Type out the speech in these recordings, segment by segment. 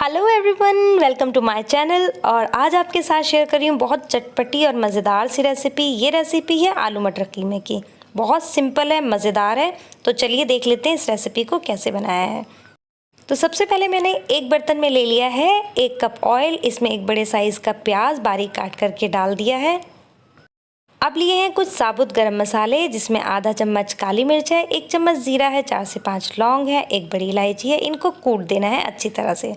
Hello everyone, welcome to my channel. और आज आपके साथ शेयर कर रही हूँ बहुत चटपटी और मज़ेदार सी रेसिपी। ये रेसिपी है आलू मटर कीमे की। बहुत सिंपल है, मज़ेदार है। तो चलिए देख लेते हैं इस रेसिपी को कैसे बनाया है। तो सबसे पहले मैंने एक बर्तन में ले लिया है 1 कप ऑयल। इसमें एक बड़े साइज़ का प्याज बारीक काट करके डाल दिया है। अब लिए हैं कुछ साबुत गरम मसाले, जिसमें आधा चम्मच काली मिर्च है, 1 चम्मच ज़ीरा है, 4 से 5 लौंग है, 1 बड़ी इलायची है। इनको कूट देना है अच्छी तरह से।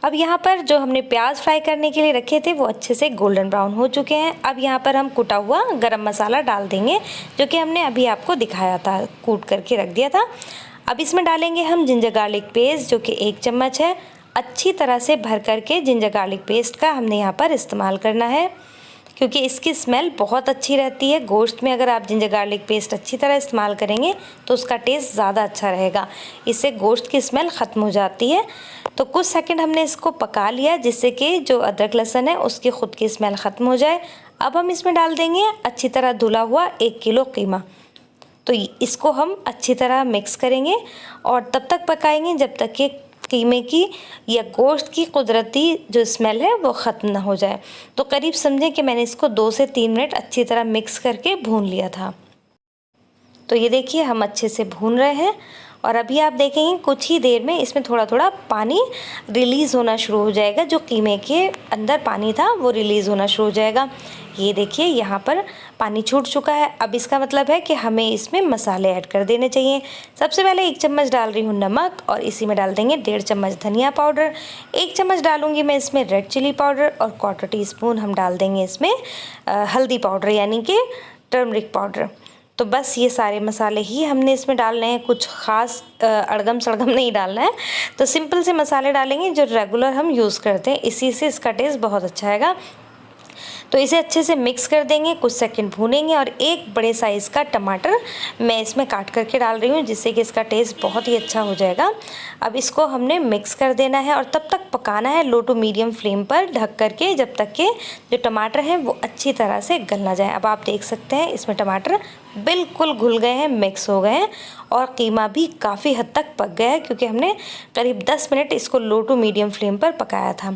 अब यहाँ पर जो हमने प्याज फ्राई करने के लिए रखे थे वो अच्छे से गोल्डन ब्राउन हो चुके हैं। अब यहाँ पर हम कुटा हुआ गरम मसाला डाल देंगे, जो कि हमने अभी आपको दिखाया था, कूट करके रख दिया था। अब इसमें डालेंगे हम जिंजर गार्लिक पेस्ट, जो कि 1 चम्मच है। अच्छी तरह से भर करके जिंजर गार्लिक पेस्ट का हमने यहाँ पर इस्तेमाल करना है, क्योंकि इसकी स्मेल बहुत अच्छी रहती है। गोश्त में अगर आप जिंजर गार्लिक पेस्ट अच्छी तरह इस्तेमाल करेंगे तो उसका टेस्ट ज़्यादा अच्छा रहेगा। इससे गोश्त की स्मेल ख़त्म हो जाती है। तो कुछ सेकंड हमने इसको पका लिया, जिससे कि जो अदरक लहसुन है उसकी ख़ुद की स्मेल ख़त्म हो जाए। अब हम इसमें डाल देंगे अच्छी तरह धुला हुआ 1 किलो कीमा। तो इसको हम अच्छी तरह मिक्स करेंगे और तब तक पकाएंगे जब तक कि कीमे की या गोश्त की कुदरती जो स्मेल है वो ख़त्म ना हो जाए। तो करीब समझें कि मैंने इसको 2 से 3 मिनट अच्छी तरह मिक्स करके भून लिया था। तो ये देखिए हम अच्छे से भून रहे हैं और अभी आप देखेंगे कुछ ही देर में इसमें थोड़ा थोड़ा पानी रिलीज़ होना शुरू हो जाएगा। जो कीमे के अंदर पानी था वो रिलीज़ होना शुरू हो जाएगा। ये देखिए यहाँ पर पानी छूट चुका है। अब इसका मतलब है कि हमें इसमें मसाले ऐड कर देने चाहिए। सबसे पहले 1 चम्मच डाल रही हूँ नमक, और इसी में डाल देंगे 1.5 चम्मच धनिया पाउडर। 1 चम्मच डालूंगी मैं इसमें रेड चिली पाउडर, और 1/4 टीस्पून हम डाल देंगे इसमें हल्दी पाउडर, यानी कि टर्मरिक पाउडर। तो बस ये सारे मसाले ही हमने इसमें डालने हैं, कुछ ख़ास अड़गम सड़गम नहीं डालना है। तो सिंपल से मसाले डालेंगे जो रेगुलर हम यूज़ करते हैं, इसी से इसका टेस्ट बहुत अच्छा आएगा। तो इसे अच्छे से मिक्स कर देंगे, कुछ सेकंड भूनेंगे। और 1 बड़े साइज़ का टमाटर मैं इसमें काट करके डाल रही हूँ, जिससे कि इसका टेस्ट बहुत ही अच्छा हो जाएगा। अब इसको हमने मिक्स कर देना है और तब तक पकाना है लो टू मीडियम फ्लेम पर ढक करके, जब तक के जो टमाटर हैं वो अच्छी तरह से गल ना जाए। अब आप देख सकते हैं इसमें टमाटर बिल्कुल घुल गए हैं, मिक्स हो गए हैं, और कीमा भी काफ़ी हद तक पक गया है, क्योंकि हमने करीब 10 मिनट इसको लो टू मीडियम फ्लेम पर पकाया था।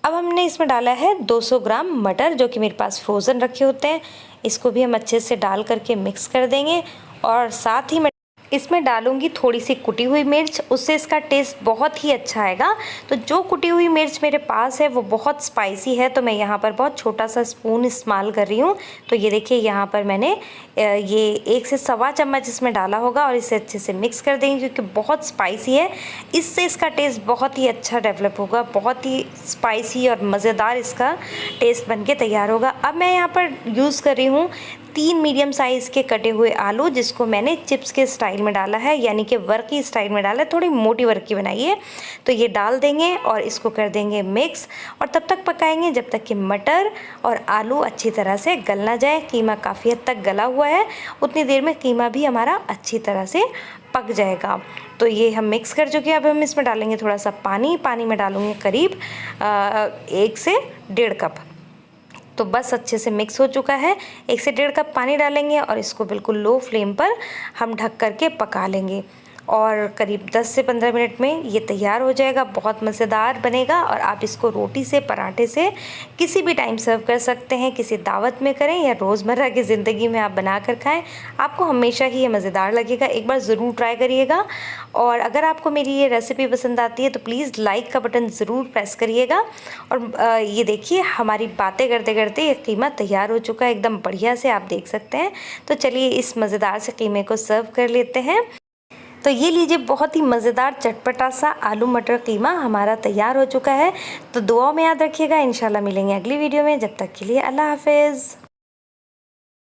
अब हमने इसमें डाला है 200 ग्राम मटर, जो कि मेरे पास फ्रोज़न रखे होते हैं। इसको भी हम अच्छे से डाल करके मिक्स कर देंगे, और साथ ही मैं इसमें डालूंगी थोड़ी सी कुटी हुई मिर्च, उससे इसका टेस्ट बहुत ही अच्छा आएगा। तो जो कुटी हुई मिर्च मेरे पास है वो बहुत स्पाइसी है, तो मैं यहाँ पर बहुत छोटा सा स्पून इस्तेमाल कर रही हूँ। तो ये देखिए यहाँ पर मैंने ये 1 से सवा चम्मच इसमें डाला होगा, और इसे अच्छे से मिक्स कर देंगे, क्योंकि बहुत स्पाइसी है। इससे इसका टेस्ट बहुत ही अच्छा डेवलप होगा, बहुत ही स्पाइसी और मज़ेदार इसका टेस्ट बन के तैयार होगा। अब मैं यहाँ पर यूज़ कर रही हूँ 3 मीडियम साइज़ के कटे हुए आलू, जिसको मैंने चिप्स के स्टाइल में डाला है, यानी कि वर्की स्टाइल में डाला है, थोड़ी मोटी वर्की बनाई है। तो ये डाल देंगे और इसको कर देंगे मिक्स, और तब तक पकाएंगे जब तक कि मटर और आलू अच्छी तरह से गल ना जाए। कीमा काफ़ी हद तक गला हुआ है, उतनी देर में कीमा भी हमारा अच्छी तरह से पक जाएगा। तो ये हम मिक्स कर चुके हैं। अब हम इसमें डालेंगे थोड़ा सा पानी में डालूँगी करीब 1 से 1.5 कप। तो बस अच्छे से मिक्स हो चुका है। 1 से 1.5 कप पानी डालेंगे और इसको बिल्कुल लो फ्लेम पर हम ढक करके पका लेंगे, और करीब 10 से 15 मिनट में ये तैयार हो जाएगा। बहुत मज़ेदार बनेगा, और आप इसको रोटी से, पराठे से किसी भी टाइम सर्व कर सकते हैं। किसी दावत में करें या रोज़मर्रा की ज़िंदगी में आप बना कर खाएं, आपको हमेशा ही ये मज़ेदार लगेगा। एक बार ज़रूर ट्राई करिएगा। और अगर आपको मेरी ये रेसिपी पसंद आती है तो प्लीज़ लाइक का बटन ज़रूर प्रेस करिएगा। और ये देखिए हमारी बातें करते करते ये कीमा तैयार हो चुका है, एकदम बढ़िया से, आप देख सकते हैं। तो चलिए इस मज़ेदार से कीमे को सर्व कर लेते हैं। तो ये लीजिए, बहुत ही मज़ेदार चटपटा सा आलू मटर कीमा हमारा तैयार हो चुका है। तो दुआओं में याद रखिएगा। इंशाल्लाह मिलेंगे अगली वीडियो में। जब तक के लिए अल्लाह हाफ़िज़।